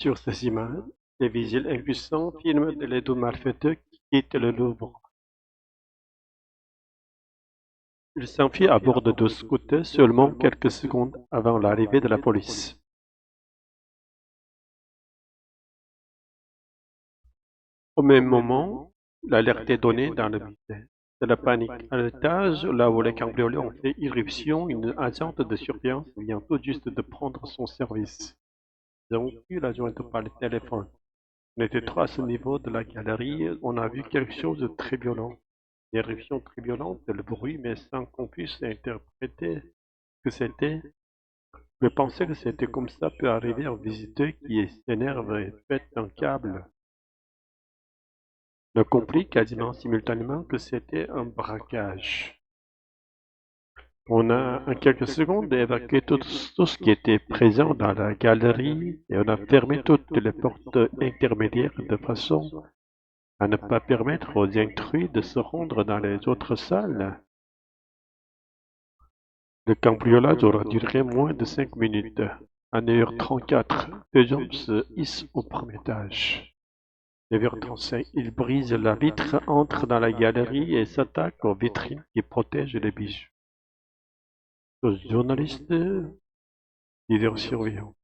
Sur ces images, les vigiles impuissants filment les deux malfaiteurs qui quittent le Louvre. Ils s'enfuient à bord de deux scooters seulement quelques secondes avant l'arrivée de la police. Au même moment, l'alerte est donnée dans le building. C'est la panique. À l'étage, là où les cambriolés ont fait irruption, une agente de surveillance vient tout juste de prendre son service. Ils ont pu la joindre par le téléphone. On était trois à ce niveau de la galerie, on a vu quelque chose de très violent. L'éruption très violente, le bruit, mais sans qu'on puisse interpréter ce que c'était. Je pensais que c'était comme ça peut arriver aux visiteurs qui s'énervent et pètent un câble. On a compris quasiment simultanément que c'était un braquage. On a en quelques secondes évacué tout ce qui était présent dans la galerie et on a fermé toutes les portes intermédiaires de façon à ne pas permettre aux intrus de se rendre dans les autres salles. Le cambriolage aura duré moins de 5 minutes. À 9h34, deux hommes se hissent au premier étage. 9h35, ils brisent la vitre, entrent dans la galerie et s'attaquent aux vitrines qui protègent les bijoux. Le journaliste, leader surveillant.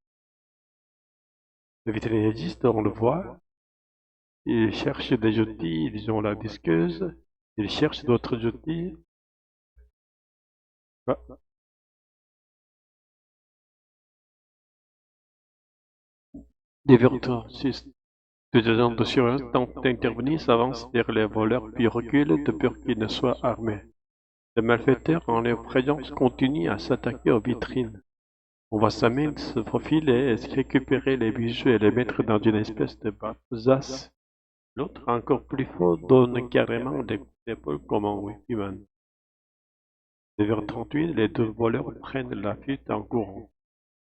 Le vitrier on le voit. Ils cherchent des outils, ils ont la disqueuse. Ils cherchent d'autres outils. Ah. 9h36. Deux agents de surveillance tentent d'intervenir, s'avancent vers les voleurs puis reculent de peur qu'ils ne soient armés. Les malfaiteurs, en leur présence, continuent à s'attaquer aux vitrines. On voit sa main se faufiler et récupérer les bijoux et les mettre dans une espèce de besace. L'autre, encore plus fort, donne carrément des coups d'épaule comme un Wikiman. 9h38, les deux voleurs prennent la fuite en courant.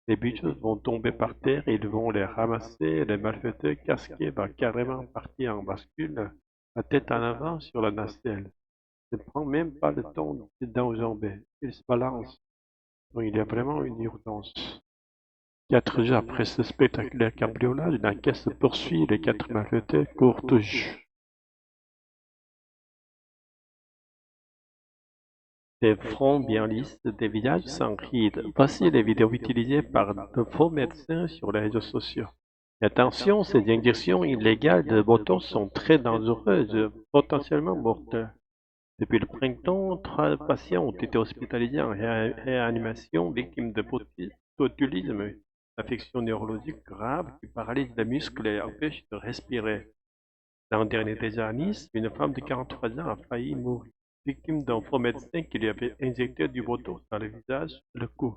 Les bijoux vont tomber par terre et ils vont les ramasser. Les malfaiteurs casqués vont carrément partir en bascule, la tête en avant sur la nacelle. Ils ne prennent même pas le temps d'enjamber. Ils se balancent. Donc il y a vraiment une urgence. 4 jours après ce spectaculaire cambriolage, la caisse poursuit, les 4 malfaiteurs courent toujours. Des fronts bien lisses, des visages sans rides. Voici les vidéos utilisées par de faux médecins sur les réseaux sociaux. Et attention, ces injections illégales de botox sont très dangereuses, potentiellement mortelles. Depuis le printemps, 3 patients ont été hospitalisés en réanimation, victimes de botulisme, affection neurologique grave qui paralyse les muscles et empêche de respirer. L'an dernier déjà à Nice, une femme de 43 ans a failli mourir, victime d'un faux médecin qui lui avait injecté du botox dans le visage et le cou.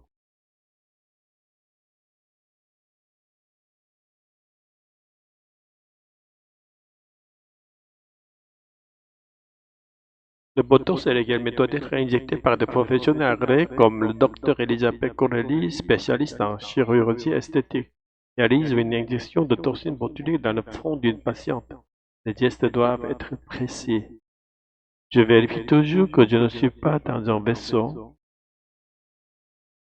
Le botox est également doit être injecté par des professionnels agréés comme le docteur Elisabeth Corelli, spécialiste en chirurgie esthétique, qui réalise une injection de toxine botulique dans le front d'une patiente. Les gestes doivent être précis. Je vérifie toujours que je ne suis pas dans un vaisseau.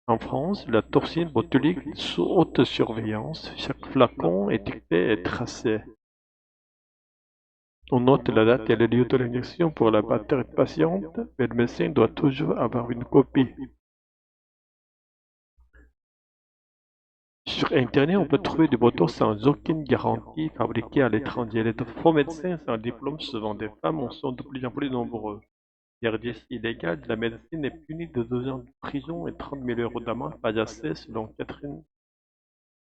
En France, la toxine botulique est sous haute surveillance. Chaque flacon étiqueté est tracé. On note la date et le lieu de l'injection pour la bactérie patiente, mais le médecin doit toujours avoir une copie. Sur Internet, on peut trouver du botox sans aucune garantie fabriqué à l'étranger. Les faux médecins sans diplôme, souvent des femmes, en sont de plus en plus nombreux. L'exercice illégal de la médecine est puni de 2 ans de prison et 30 000 € d'amende, pas assez selon Catherine.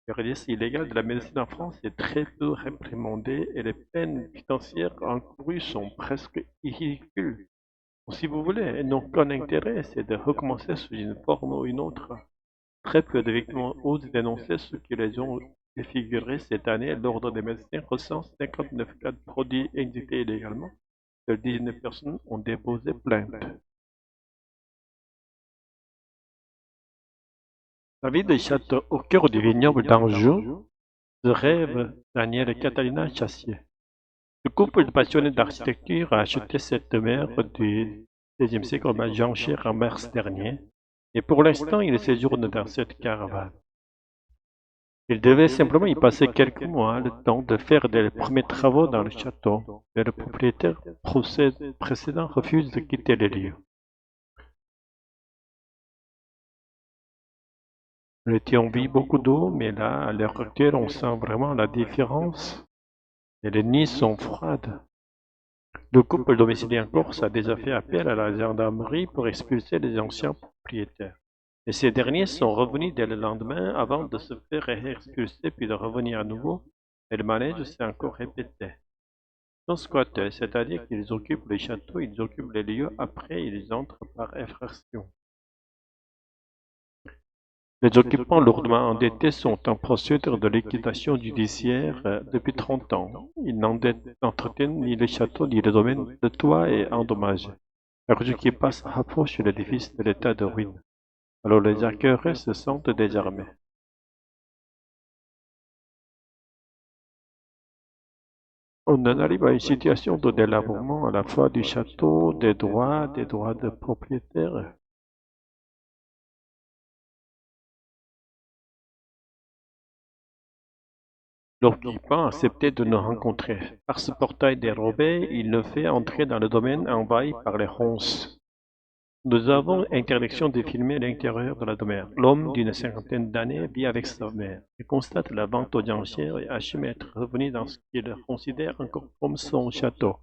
L'exercice illégal de la médecine en France est très peu réprimandé et les peines financières encourues sont presque ridicules. Si vous voulez, n'ont qu'un intérêt, c'est de recommencer sous une forme ou une autre. Très peu de victimes osent dénoncer ce qui les ont défigurés cette année. L'Ordre des médecins recense 59 cas de produits injectés illégalement. Seules 19 personnes ont déposé plainte. La ville de Château, au cœur du vignoble d'Anjou, se rêve Daniel et Catalina Chassier. Le couple de passionnés d'architecture a acheté cette mer du XVIe siècle au Jean-Cher en mars dernier, et pour l'instant il séjourne dans cette caravane. Il devait simplement y passer quelques mois, le temps de faire des premiers travaux dans le château, mais le propriétaire précédent refuse de quitter les lieux. L'été on vit beaucoup d'eau, mais là, à l'heure actuelle, on sent vraiment la différence. Et les nuits sont froides. Le couple domicilié en Corse a déjà fait appel à la gendarmerie pour expulser les anciens propriétaires. Et ces derniers sont revenus dès le lendemain avant de se faire expulser puis de revenir à nouveau. Et le manège s'est encore répété. Ils sont squatteurs, c'est-à-dire qu'ils occupent les châteaux, ils occupent les lieux, après ils entrent par effraction. Les occupants lourdement endettés sont en procédure de liquidation judiciaire depuis 30 ans. Ils n'entretiennent ni les châteaux ni les domaines, le toit est endommagé. La rue qui passe rapproche l'édifice de l'état de ruine. Alors les acquéreurs se sentent désarmés. On en arrive à une situation de délabrement à la fois du château, des droits de propriétaire. L'occupant acceptait de nous rencontrer. Par ce portail dérobé, il nous fait entrer dans le domaine envahi par les ronces. Nous avons interdiction de filmer l'intérieur de la demeure. L'homme d'une cinquantaine d'années vit avec sa mère. Il constate la vente aux enchères et assume être revenu dans ce qu'il considère encore comme son château.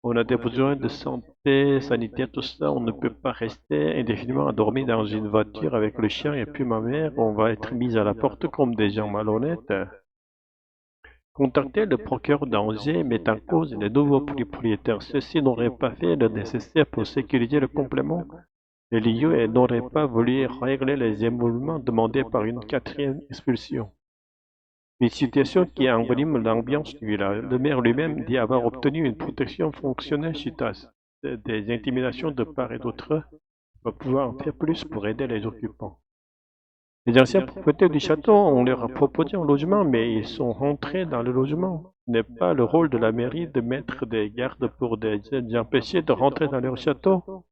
On a des besoins de santé, sanitaire, tout ça, on ne peut pas rester indéfiniment à dormir dans une voiture avec le chien et puis ma mère, on va être mis à la porte comme des gens malhonnêtes. Contacter le procureur d'Angers met en cause les nouveaux propriétaires. Ceux-ci n'auraient pas fait le nécessaire pour sécuriser le complément des lieux et n'auraient pas voulu régler les émoulements demandés par une quatrième expulsion. Une situation qui envenime l'ambiance du village. Le maire lui-même dit avoir obtenu une protection fonctionnelle suite à des intimidations de part et d'autre. Il va pouvoir en faire plus pour aider les occupants. Les anciens propriétaires du château, on leur a proposé un logement, mais ils sont rentrés dans le logement. Ce n'est pas le rôle de la mairie de mettre des gardes pour les empêcher de rentrer dans leur château.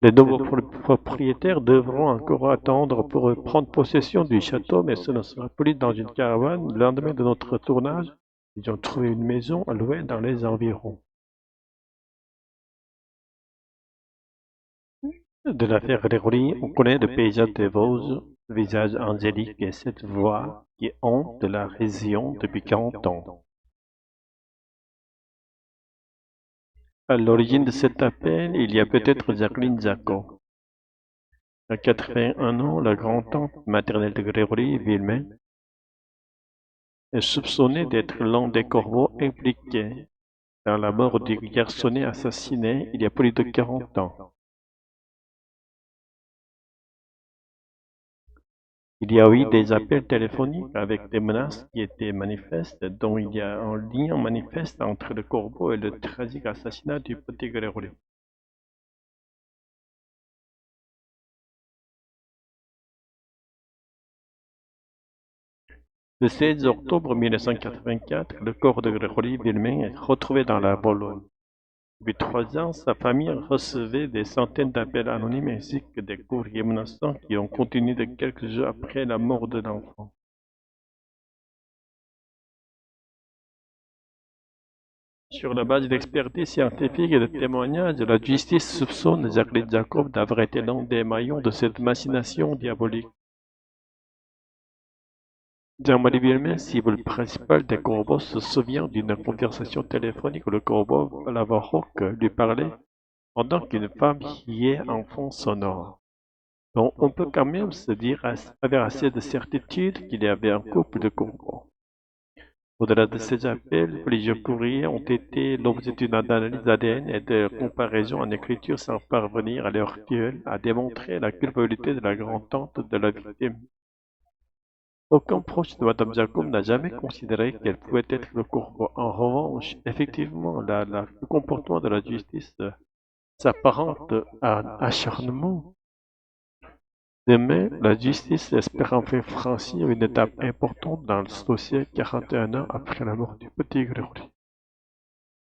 Les nouveaux propriétaires devront encore attendre pour prendre possession du château, mais ce ne sera plus dans une caravane. Le lendemain de notre tournage, ils ont trouvé une maison à louer dans les environs. De l'affaire Grégory, on connaît le paysage des Vosges, le visage angélique et cette voix qui hante la région depuis 40 ans. À l'origine de cet appel, il y a peut-être Jacqueline Jaco. À 81 ans, la grand-tante maternelle de Grégory, Villemain, est soupçonnée d'être l'un des corbeaux impliqués dans la mort du garçonnet assassiné il y a plus de 40 ans. Il y a eu des appels téléphoniques avec des menaces qui étaient manifestes, dont il y a un lien manifeste entre le corbeau et le tragique assassinat du petit Grégory. Le 16 octobre 1984, le corps de Grégory Villemain est retrouvé dans la Bologne. Depuis 3 ans, sa famille recevait des centaines d'appels anonymes ainsi que des courriers menaçants qui ont continué de quelques jours après la mort de l'enfant. Sur la base d'expertises scientifiques et de témoignages, la justice soupçonne Jacqueline Jacob d'avoir été l'un des maillons de cette machination diabolique. Jean-Marie Villemain, cible principale des corbeaux, se souvient d'une conversation téléphonique où le corbeau Lavaroque lui parlait pendant qu'une femme criait en fond sonore. Donc on peut quand même se dire avec assez de certitude qu'il y avait un couple de corbeaux. Au-delà de ces appels, plusieurs courriers ont été l'objet d'une analyse ADN et de comparaison en écriture sans parvenir à l'heure actuelle à démontrer la culpabilité de la grand-tante de la victime. Aucun proche de Madame Jacob n'a jamais considéré qu'elle pouvait être le corbeau. En revanche, effectivement, le comportement de la justice s'apparente à acharnement. Demain, la justice espère enfin franchir une étape importante dans ce dossier 41 ans après la mort du petit Grégory.